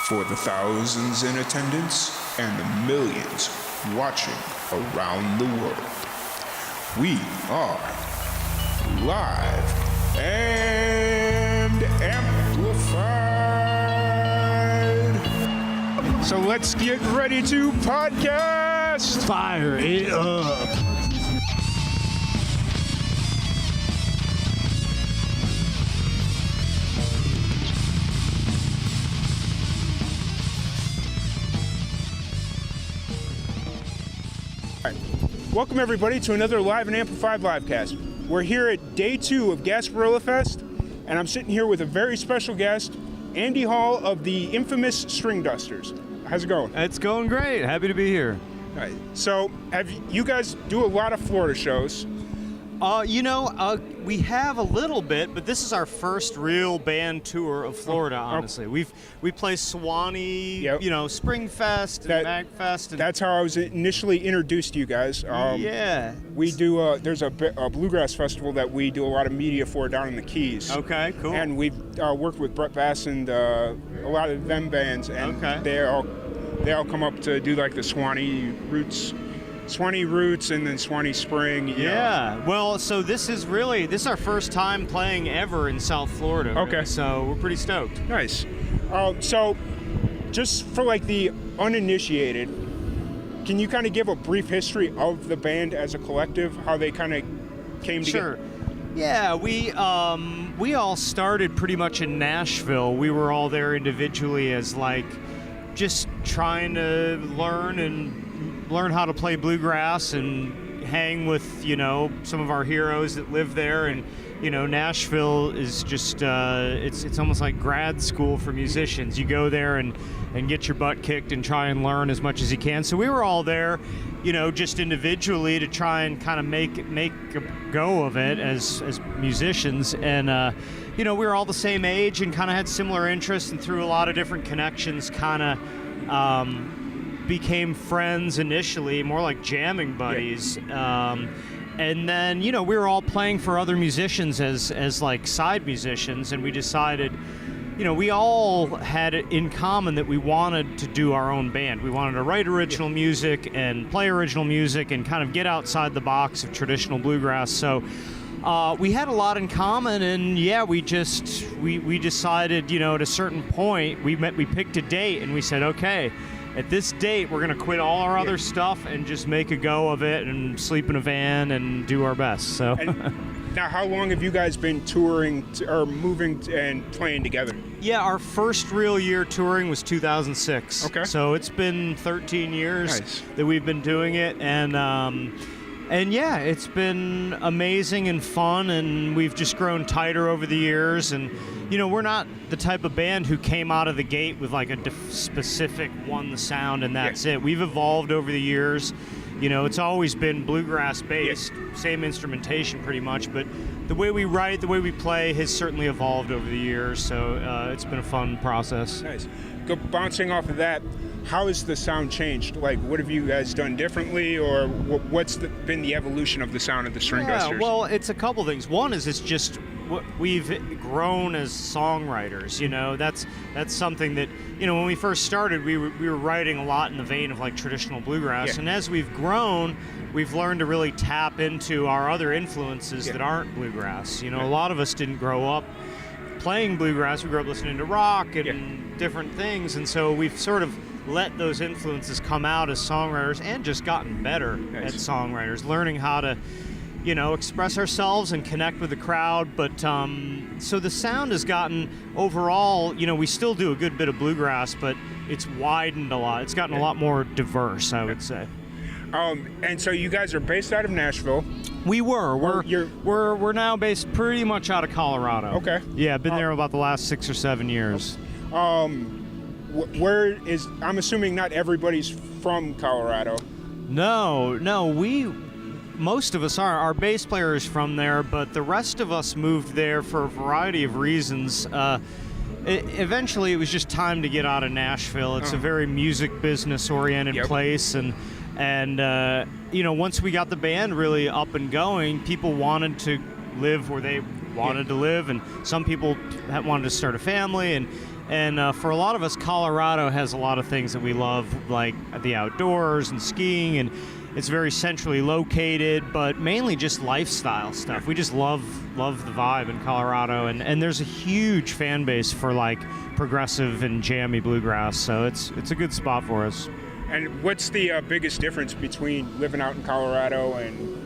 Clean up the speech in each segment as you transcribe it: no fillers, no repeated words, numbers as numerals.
For the thousands in attendance and the millions watching around the world, we are live and amplified. So let's get ready to podcast. Fire it up. Welcome everybody to another Live and Amplified Livecast. We're here at day 2 of Gasparilla Fest, and I'm sitting here with a very special guest, Andy Hall of the infamous Stringdusters. How's it going? It's going great. Happy to be here. All right. So, you guys do a lot of Florida shows? We have a little bit, but this is our first real band tour of Florida, honestly. We play Sewanee, Yep. Springfest and Magfest. And that's how I was initially introduced to you guys. Yeah. We do, there's a bluegrass festival that we do a lot of media for down in the Keys. Okay, cool. And we've worked with Brett Bass and a lot of them bands, and they all come up to do like the Swanee Roots and then Swanee Spring. Yeah. Well, so this is our first time playing ever in South Florida. Really. Okay. So we're pretty stoked. Nice. So just for like the uninitiated, can you kind of give a brief history of the band as a collective, how they kind of came together? Sure. Yeah, we all started pretty much in Nashville. We were all there individually as just trying to learn how to play bluegrass and hang with, some of our heroes that live there. And, Nashville is just, it's almost like grad school for musicians. You go there and get your butt kicked and try and learn as much as you can. So we were all there, just individually to try and kind of make a go of it as musicians. And, we were all the same age and kind of had similar interests, and through a lot of different connections kind of, became friends initially, more like jamming buddies. Yeah. And then, we were all playing for other musicians as like side musicians, and we decided, we all had it in common that we wanted to do our own band. We wanted to write original music and play original music and kind of get outside the box of traditional bluegrass. So we had a lot in common, and we decided, at a certain point, we picked a date, and we said, okay, at this date, we're going to quit all our other stuff and just make a go of it and sleep in a van and do our best. So, now, how long have you guys been touring or moving and playing together? Yeah, our first real year touring was 2006. Okay. So it's been 13 years that we've been doing it, and it's been amazing and fun, and we've just grown tighter over the years. And we're not the type of band who came out of the gate with like a specific one sound and that's it. We've evolved over the years. It's always been bluegrass based, same instrumentation pretty much, but the way we write, the way we play has certainly evolved over the years. So it's been a fun process. Nice. Bouncing off of that, how has the sound changed? Like, what have you guys done differently, or what's been the evolution of the sound of the Stringdusters? Yeah, well, it's a couple things. One is it's just what we've grown as songwriters. That's something that, when we first started, we were writing a lot in the vein of like traditional bluegrass, and as we've grown, we've learned to really tap into our other influences that aren't bluegrass. A lot of us didn't grow up playing bluegrass. We grew up listening to rock and different things, and so we've sort of let those influences come out as songwriters and just gotten better at songwriters, learning how to, express ourselves and connect with the crowd. But so the sound has gotten overall, we still do a good bit of bluegrass, but it's widened a lot. It's gotten a lot more diverse, I would say. And so you guys are based out of Nashville. We were. We're now based pretty much out of Colorado. Okay. Yeah, been there about the last 6 or 7 years. I'm assuming not everybody's from Colorado. No, most of us are. Our bass player is from there, but the rest of us moved there for a variety of reasons. Eventually, it was just time to get out of Nashville. It's a very music business oriented place, and once we got the band really up and going, people wanted to live where they wanted to live, and some people wanted to start a family, and And for a lot of us, Colorado has a lot of things that we love, like the outdoors and skiing, and it's very centrally located, but mainly just lifestyle stuff. We just love the vibe in Colorado, and there's a huge fan base for like progressive and jammy bluegrass, so it's a good spot for us. And what's the biggest difference between living out in Colorado and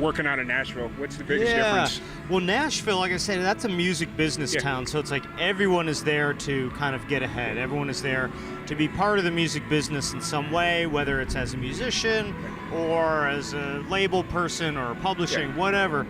working out in Nashville? What's the biggest difference? Well, Nashville, like I said, that's a music business town, so it's like everyone is there to kind of get ahead. Everyone is there to be part of the music business in some way, whether it's as a musician or as a label person or publishing, whatever.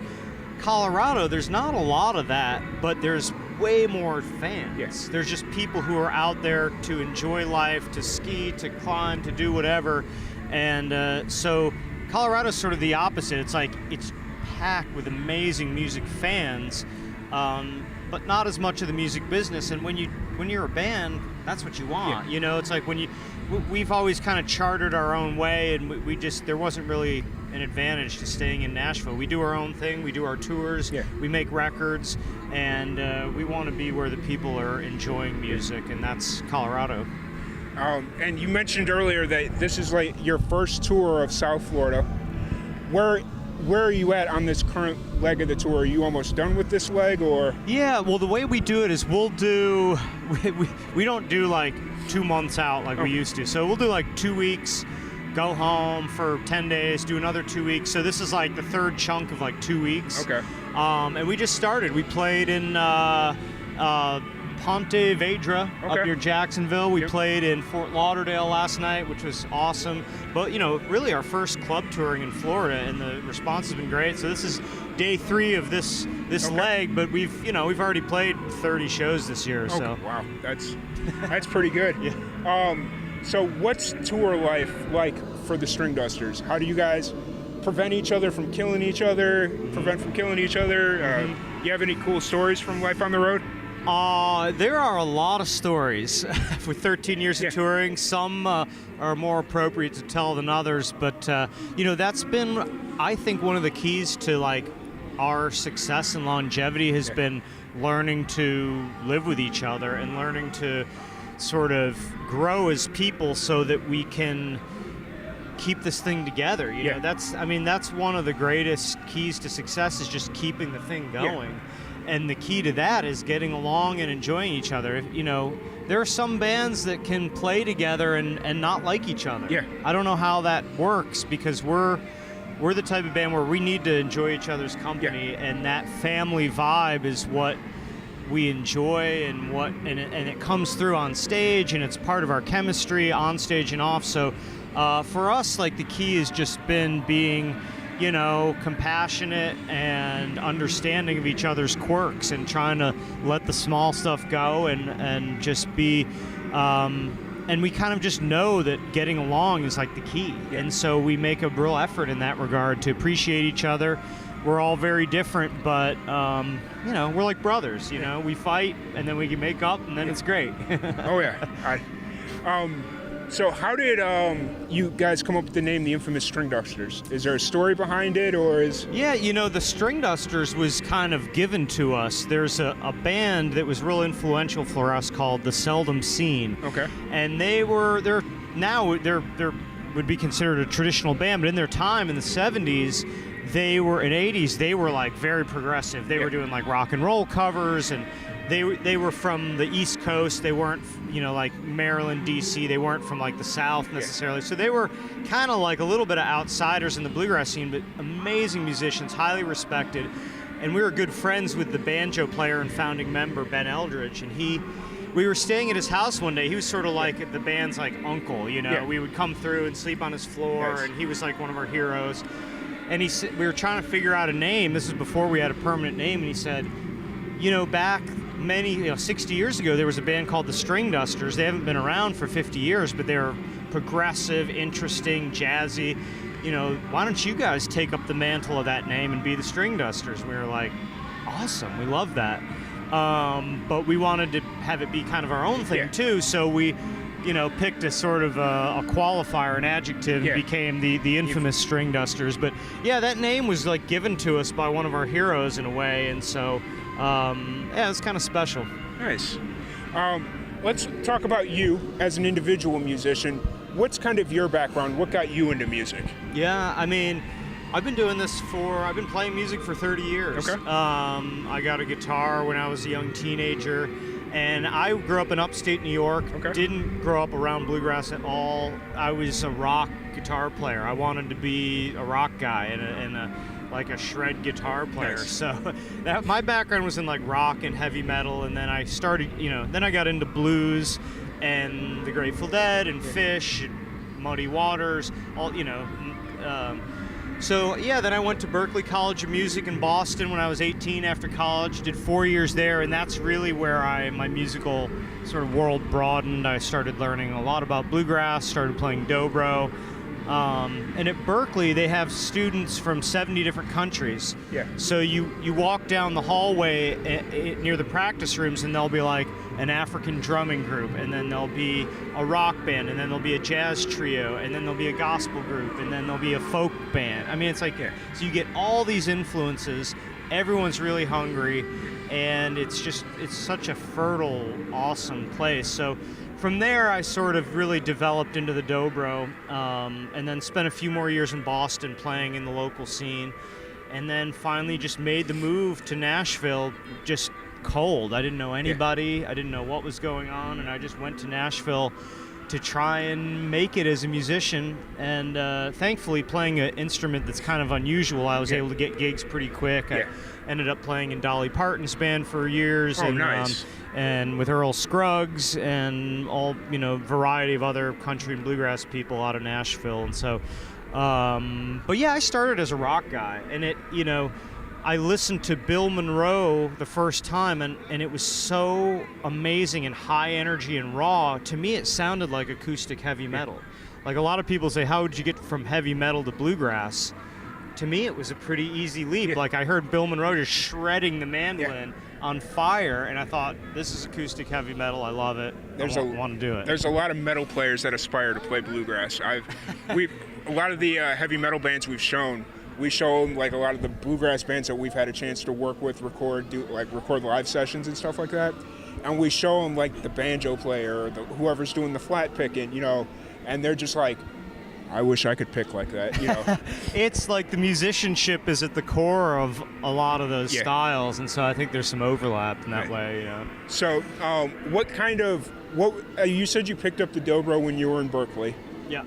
Colorado, there's not a lot of that, but there's way more fans. Yes. There's just people who are out there to enjoy life, to ski, to climb, to do whatever. And so Colorado's sort of the opposite. It's like it's packed with amazing music fans, but not as much of the music business. And when you're a band, that's what you want. You know, it's like we've always kind of chartered our own way, and there wasn't really an advantage to staying in Nashville. We do our own thing. We do our tours. We make records, and we want to be where the people are enjoying music, and that's Colorado. And you mentioned earlier that this is like your first tour of South Florida. Where are you at on this current leg of the tour? Are you almost done with this leg, or? Yeah, well, the way we do it is we don't do like 2 months out like we used to. So we'll do like 2 weeks, go home for 10 days, do another 2 weeks. So this is like the third chunk of like 2 weeks. Okay. And we just started. We played in Ponte Vedra up near Jacksonville. We played in Fort Lauderdale last night, which was awesome. But, you know, really our first club touring in Florida, and the response has been great. So this is day 3 of this leg, but we've already played 30 shows this year. Okay. So wow, that's pretty good. So what's tour life like for the Stringdusters? How do you guys prevent each other from killing each other? Prevent from killing each other? You have any cool stories from life on the road? There are a lot of stories with 13 years of touring. Some are more appropriate to tell than others, but that's been, I think, one of the keys to like our success and longevity has been learning to live with each other and learning to sort of grow as people so that we can keep this thing together. You know, that's one of the greatest keys to success, is just keeping the thing going. And the key to that is getting along and enjoying each other. You know, there are some bands that can play together and not like each other. I don't know how that works, because we're the type of band where we need to enjoy each other's company, and that family vibe is what we enjoy, and it comes through on stage, and it's part of our chemistry on stage and off. So for us, like, the key has just been being, compassionate and understanding of each other's quirks, and trying to let the small stuff go and just be, and we kind of just know that getting along is like the key. And so we make a real effort in that regard to appreciate each other. We're all very different, but, we're like brothers, we fight and then we can make up, and then it's great. Oh, yeah. So how did you guys come up with the name, the infamous Stringdusters? Is there a story behind it, or is... Yeah, the Stringdusters was kind of given to us. There's a band that was real influential for us called The Seldom Scene. Okay. And they're would be considered a traditional band, but in their time, in the 70s, they were, in 80s, they were like very progressive. They were doing like rock and roll covers, and they were from the East Coast. They weren't, like Maryland, D.C. They weren't from like the South necessarily. So they were kind of like a little bit of outsiders in the bluegrass scene, but amazing musicians, highly respected. And we were good friends with the banjo player and founding member, Ben Eldridge, and we were staying at his house one day. He was sort of like the band's like uncle, We would come through and sleep on his floor, and he was like one of our heroes. And we were trying to figure out a name. This was before we had a permanent name, and he said, back 60 years ago, there was a band called the Stringdusters. They haven't been around for 50 years, but they're progressive, interesting, jazzy. Why don't you guys take up the mantle of that name and be the Stringdusters? We were like, awesome, we love that. But we wanted to have it be kind of our own thing too, so we picked a sort of a qualifier, an adjective, and became the infamous Stringdusters. But that name was like given to us by one of our heroes in a way, and so it's kind of special. Nice. Let's talk about you as an individual musician. What's kind of your background? What got you into music? Yeah, I mean, I've been playing music for 30 years. Okay. I got a guitar when I was a young teenager, and I grew up in upstate New York. Okay. Didn't grow up around bluegrass at all. I was a rock guitar player. I wanted to be a rock guy and a shred guitar player. Nice. So my background was in like rock and heavy metal, and then I started, then I got into blues and the Grateful Dead and Fish and Muddy Waters, then I went to Berklee College of Music in Boston when I was 18 after college, did 4 years there, and that's really where my musical sort of world broadened. I started learning a lot about bluegrass, started playing dobro. And at Berklee, they have students from 70 different countries. Yeah. So you walk down the hallway near the practice rooms, and there'll be like an African drumming group, and then there'll be a rock band, and then there'll be a jazz trio, and then there'll be a gospel group, and then there'll be a folk band. I mean, it's like, so you get all these influences. Everyone's really hungry, and it's such a fertile, awesome place. So from there, I sort of really developed into the dobro, and then spent a few more years in Boston playing in the local scene, and then finally just made the move to Nashville just cold. I didn't know anybody. Yeah. I didn't know what was going on, and I just went to Nashville to try and make it as a musician, and thankfully playing an instrument that's kind of unusual, I was able to get gigs pretty quick. I ended up playing in Dolly Parton's band for years. Oh, nice. And with Earl Scruggs and all, variety of other country and bluegrass people out of Nashville. And so, but yeah, I started as a rock guy, and I listened to Bill Monroe the first time, and it was so amazing and high energy and raw. To me, it sounded like acoustic heavy metal. Like a lot of people say, how would you get from heavy metal to bluegrass? To me, it was a pretty easy leap. Yeah. Like I heard Bill Monroe just shredding the mandolin on fire, and I thought, this is acoustic heavy metal. I love it. I want to do it. There's a lot of metal players that aspire to play bluegrass. A lot of the heavy metal bands we show them, like a lot of the bluegrass bands that we've had a chance to work with, record live sessions and stuff like that. And we show them like the banjo player or whoever's doing the flat picking, and they're just like, I wish I could pick like that, It's like the musicianship is at the core of a lot of those styles, and so I think there's some overlap in that way. So, you said you picked up the dobro when you were in Berklee. Yeah.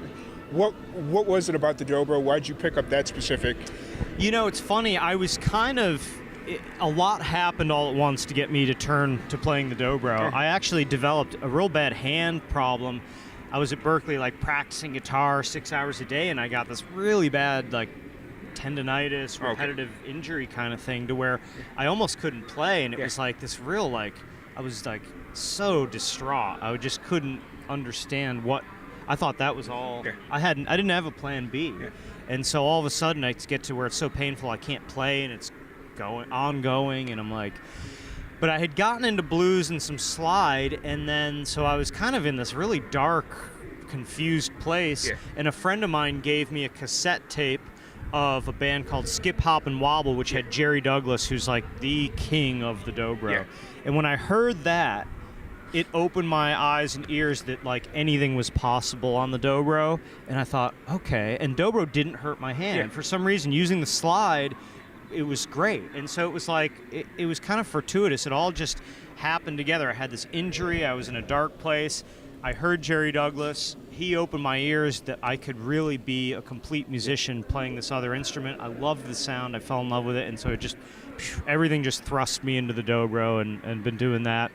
What was it about the dobro? Why'd you pick up that specific? It's funny. I was a lot happened all at once to get me to turn to playing the dobro. I actually developed a real bad hand problem. I was at Berklee, practicing guitar 6 hours a day, and I got this really bad, tendonitis, repetitive injury kind of thing, to where I almost couldn't play, and it was this real, I was so distraught. I just couldn't understand what. I thought that was all. Yeah. I didn't have a plan B, and so all of a sudden I get to where it's so painful I can't play, and it's ongoing, and I'm like. But I had gotten into blues and some slide, and then so I was kind of in this really dark, confused place, and a friend of mine gave me a cassette tape of a band called Skip, Hop, and Wobble, which had Jerry Douglas, who's the king of the dobro. Yeah. And when I heard that, it opened my eyes and ears that anything was possible on the dobro, and I thought, okay. And dobro didn't hurt my hand. Yeah. For some reason, using the slide, it was great. And so it was it was kind of fortuitous. It all just happened together. I had this injury. I was in a dark place. I heard Jerry Douglas. He opened my ears that I could really be a complete musician playing this other instrument. I loved the sound. I fell in love with it. And so everything just thrust me into the dobro, and been doing that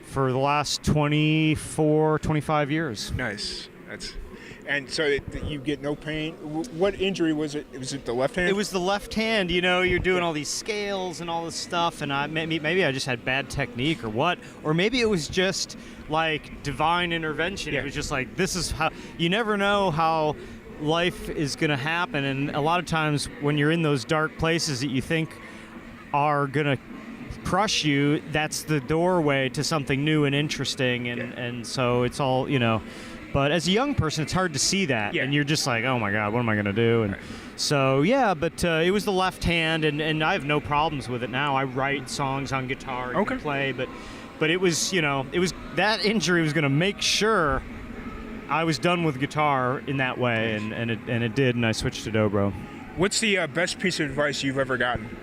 for the last 24, 25 years. Nice. And so you get no pain. What injury was it? Was it the left hand? It was the left hand. You're doing all these scales and all this stuff, and maybe I just had bad technique or what, or maybe it was just divine intervention. It was just this is how. You never know how life is going to happen, and a lot of times when you're in those dark places that you think are going to crush you, that's the doorway to something new and interesting, and so it's all But as a young person, it's hard to see that, and you're just like, oh my God, what am I going to do? And so, but it was the left hand, and I have no problems with it now. I write songs on guitar and can play, but But it was, that injury was going to make sure I was done with guitar in that way, and it did, and I switched to dobro. What's the best piece of advice you've ever gotten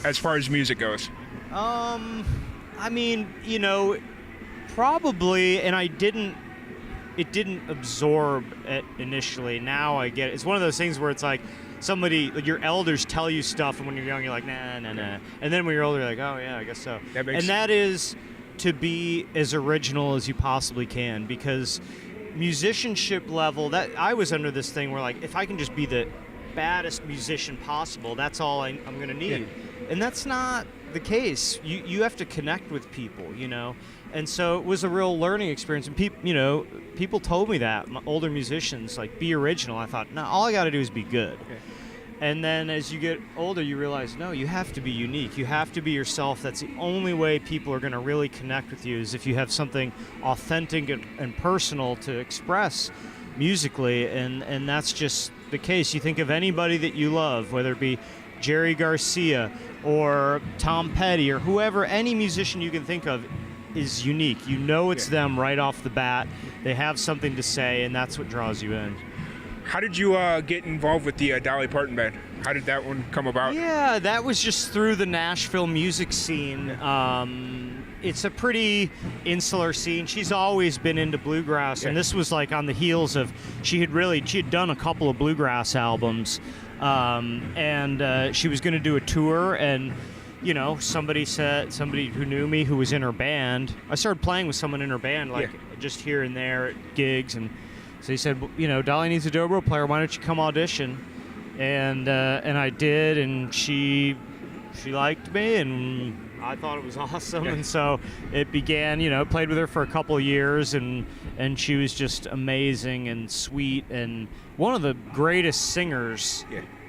as far as music goes? I mean, probably, and it didn't absorb it initially. Now I get it. It's one of those things where it's like your elders tell you stuff, and when you're young, you're like, nah. And then when you're older, you're like, oh, yeah, I guess so. That is to be as original as you possibly can, because musicianship level, that I was under this thing where, like, if I can just be the baddest musician possible, that's all I'm going to need. Yeah. And that's not the case. You have to connect with people, And so it was a real learning experience. And people told me that, older musicians, like, be original. I thought, no, all I got to do is be good. Okay. And then as you get older, you realize, no, you have to be unique. You have to be yourself. That's the only way people are going to really connect with you, is if you have something authentic and personal to express musically. And that's just the case. You think of anybody that you love, whether it be Jerry Garcia or Tom Petty or whoever, any musician you can think of is unique. It's them right off the bat. They have something to say, and that's what draws you in. How did you get involved with the Dolly Parton band? How did that one come about? Yeah, that was just through the Nashville music scene. It's a pretty insular scene. She's always been into bluegrass, and this was like on the heels of she had done a couple of bluegrass albums, and she was going to do a tour, and somebody who knew me who was in her band. I started playing with someone in her band, just here and there at gigs, and so he said, Dolly needs a dobro player. Why don't you come audition? And I did, and she liked me, and I thought it was awesome. And so it began. Played with her for a couple of years, and she was just amazing and sweet, and one of the greatest singers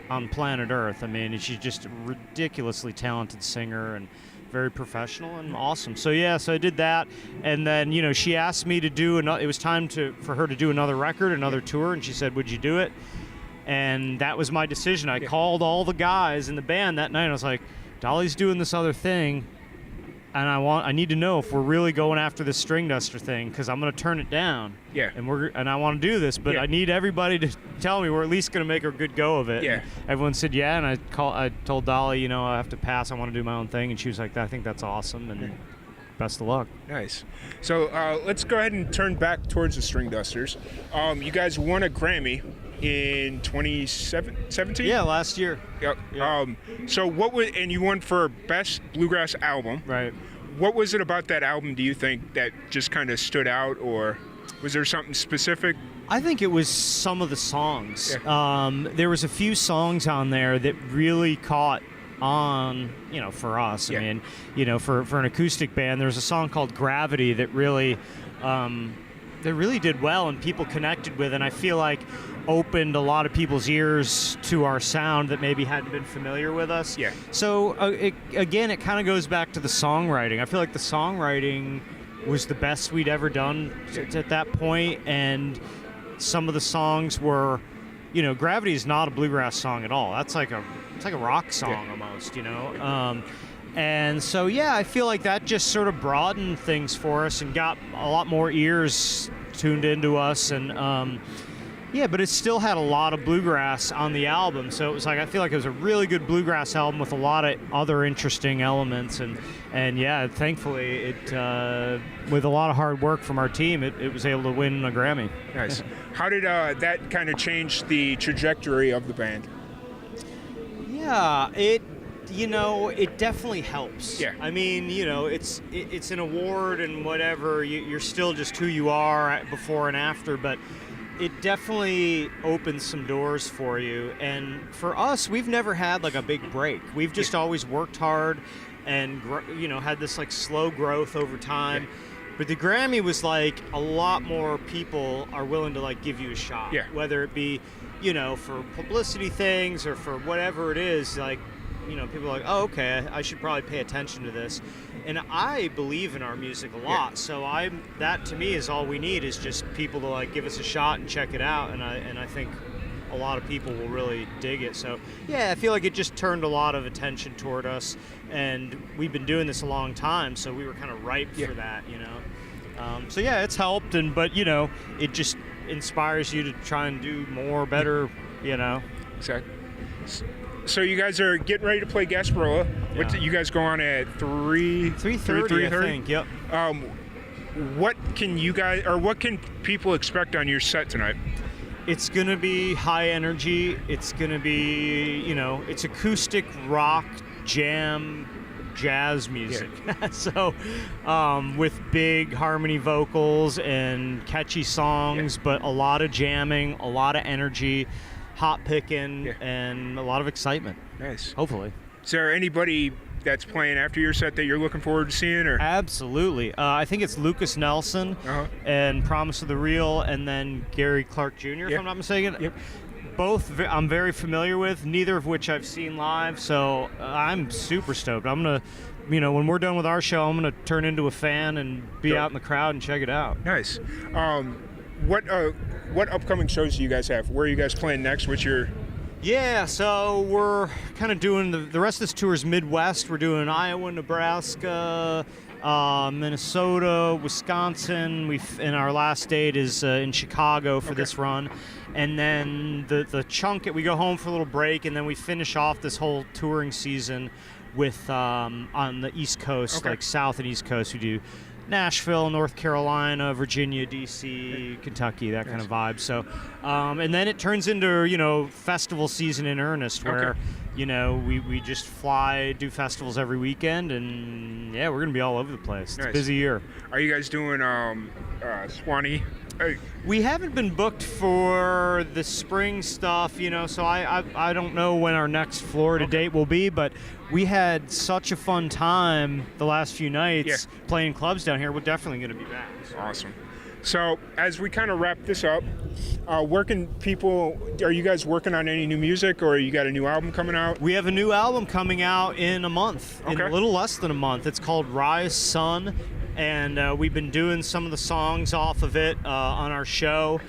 on planet Earth. I mean, she's just a ridiculously talented singer and very professional and awesome. So I did that, and then she asked me to do it was time for her to do another record, another tour, and she said, would you do it? And that was my decision. I called all the guys in the band that night, and I was like, Dolly's doing this other thing, and I need to know if we're really going after this Stringduster thing, because I'm going to turn it down. Yeah. And I want to do this, but I need everybody to tell me we're at least going to make a good go of it. Yeah. And everyone said yeah, and I told Dolly, I have to pass. I want to do my own thing, and she was like, I think that's awesome, and best of luck. Nice. So let's go ahead and turn back towards the Stringdusters. You guys won a Grammy in 2017? Yeah, last year. Yep. So and you won for Best Bluegrass Album. Right. What was it about that album, do you think, that just kind of stood out, or was there something specific? I think it was some of the songs. Yeah. There was a few songs on there that really caught on, for us. Yeah. I mean, for an acoustic band, there was a song called Gravity that really did well and people connected with, and I feel like opened a lot of people's ears to our sound that maybe hadn't been familiar with us. Yeah. So it kind of goes back to the songwriting. I feel like the songwriting was the best we'd ever done at that point, and some of the songs were, Gravity is not a bluegrass song at all. It's like a rock song almost, And so, I feel like that just sort of broadened things for us and got a lot more ears tuned into us. And, but it still had a lot of bluegrass on the album. So it was like, I feel like it was a really good bluegrass album with a lot of other interesting elements. And thankfully, with a lot of hard work from our team, it was able to win a Grammy. Nice. How did that kind of change the trajectory of the band? Yeah, it definitely helps. Yeah. I mean, it's an award and whatever. You're still just who you are before and after, but it definitely opens some doors for you. And for us, we've never had like a big break. We've just always worked hard and had this like slow growth over time. Yeah. But the Grammy was like a lot more people are willing to like give you a shot. Yeah. Whether it be, for publicity things or for whatever it is, like, people are like, oh, okay, I should probably pay attention to this. And I believe in our music a lot, so that to me is all we need, is just people to like give us a shot and check it out. And I think a lot of people will really dig it. So yeah, I feel like it just turned a lot of attention toward us, and we've been doing this a long time, so we were kind of ripe for that, you know. So yeah, it's helped, but you know, it just inspires you to try and do more, better, you know. Exactly. So you guys are getting ready to play Gasparilla. Yeah. You guys go on at 3:30, I think. Yep. What can people expect on your set tonight? It's gonna be high energy. It's gonna be, you know, it's acoustic rock, jam, jazz music. Yeah. So with big harmony vocals and catchy songs, but a lot of jamming, a lot of energy, hot picking, and a lot of excitement. Nice. Hopefully. Is there anybody that's playing after your set that you're looking forward to seeing? Or Absolutely. I think it's Lucas Nelson and Promise of the Real, and then Gary Clark Jr., if I'm not mistaken. Yep. Both I'm very familiar with, neither of which I've seen live, so I'm super stoked. I'm going to, you know, when we're done with our show, I'm going to turn into a fan and be out in the crowd and check it out. Nice. What upcoming shows do you guys have? Where are you guys playing next? What's your... Yeah, so we're kind of doing the rest of this tour is Midwest. We're doing Iowa, Nebraska, Minnesota, Wisconsin. And our last date is in Chicago for this run. And then the chunk, we go home for a little break, and then we finish off this whole touring season with on the East Coast, like South and East Coast. We do Nashville, North Carolina, Virginia, D.C., Kentucky, that kind of vibe. So, and then it turns into, you know, festival season in earnest, where, you know, we just fly, do festivals every weekend, and yeah, we're going to be all over the place. It's a busy year. Are you guys doing Swanee? We haven't been booked for the spring stuff, you know, so I don't know when our next Florida date will be, but we had such a fun time the last few nights playing clubs down here. We're definitely going to be back. So. Awesome. So as we kind of wrap this up, where can people, are you guys working on any new music, or you got a new album coming out? We have a new album coming out in a month, in a little less than a month. It's called Rise Sun. And we've been doing some of the songs off of it on our show.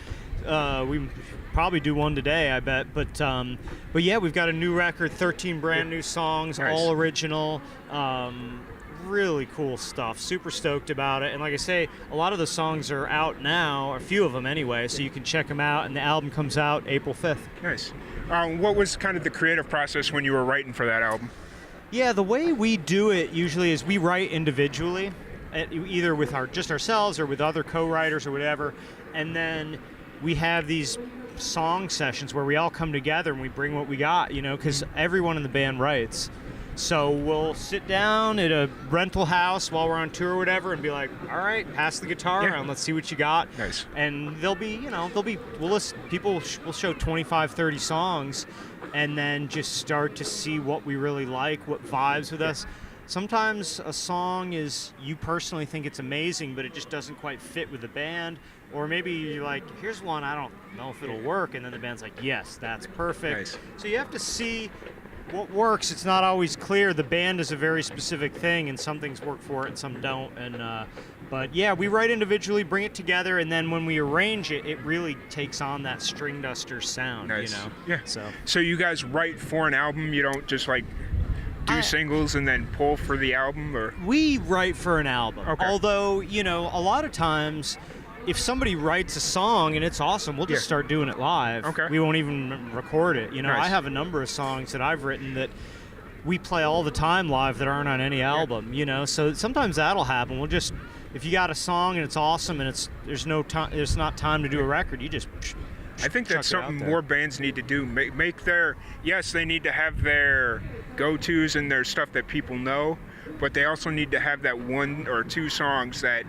We probably do one today, I bet. But yeah, we've got a new record, 13 brand new songs, all original. Really cool stuff. Super stoked about it. And like I say, a lot of the songs are out now, a few of them anyway, so you can check them out. And the album comes out April 5th. Nice. What was kind of the creative process when you were writing for that album? Yeah, the way we do it usually is we write individually, either with just ourselves or with other co-writers or whatever, and then we have these song sessions where we all come together and we bring what we got, you know, because everyone in the band writes. So we'll sit down at a rental house while we're on tour or whatever and be like, all right, pass the guitar around, let's see what you got. Nice. And people will show 25, 30 songs, and then just start to see what we really like, what vibes with us. Sometimes a song you personally think it's amazing, but it just doesn't quite fit with the band. Or maybe you're like, here's one, I don't know if it'll work. And then the band's like, yes, that's perfect. Nice. So you have to see what works. It's not always clear. The band is a very specific thing, and some things work for it and some don't. But yeah, we write individually, bring it together, and then when we arrange it, it really takes on that Stringdusters sound, you know? Yeah. So you guys write for an album? You don't just like do singles and then pull for the album? Or we write for an album. Although, you know, a lot of times if somebody writes a song and it's awesome, we'll just start doing it live. We won't even record it. You know, I have a number of songs that I've written that we play all the time live that aren't on any album, you know, so sometimes that'll happen. We'll just, if you got a song and it's awesome and there's not time to do a record, you just I think that's something more bands need to do. Make their, yes, they need to have their go-tos and their stuff that people know, but they also need to have that one or two songs that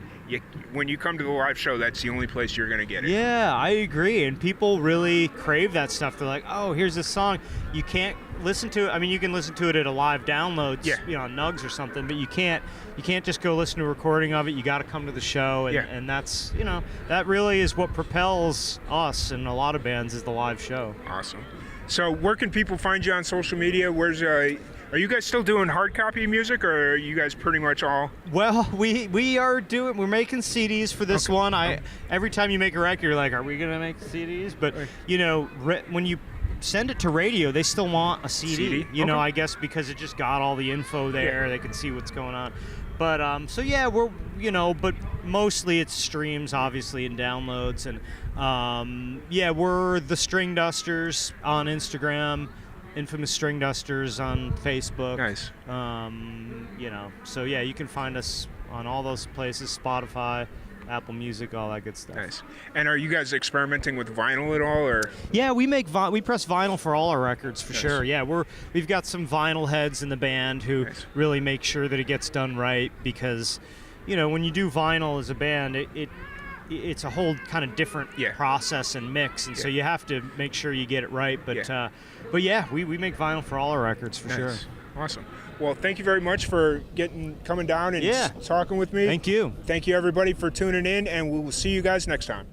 when you come to the live show, that's the only place you're going to get it. Yeah, I agree. And people really crave that stuff. They're like, oh, here's this song. You can't listen to it. I mean, you can listen to it at a live download, you know, on Nugs or something, but you can't just go listen to a recording of it. You got to come to the show. And that's, you know, that really is what propels us and a lot of bands is the live show. Awesome. So where can people find you on social media? Where's are Are you guys still doing hard copy music, or are you guys pretty much all? Well, we're making CDs for this one. Every time you make a record, you're like, are we gonna make CDs? But you know, when you send it to radio, they still want a CD. You know, I guess because it just got all the info there, they can see what's going on. But so yeah, but mostly it's streams, obviously, and downloads, and we're the Stringdusters on Instagram. Infamous Stringdusters on Facebook. Nice. So yeah, you can find us on all those places, Spotify, Apple Music, all that good stuff. Nice. And are you guys experimenting with vinyl at all, or? Yeah, we press vinyl for all our records for sure. Yeah, we've got some vinyl heads in the band who really make sure that it gets done right, because, you know, when you do vinyl as a band, it's a whole kind of different process and mix, and so you have to make sure you get it right. But yeah, we make vinyl for all our records for sure. Awesome. Well, thank you very much for coming down and talking with me. Thank you. Thank you, everybody, for tuning in, and we will see you guys next time.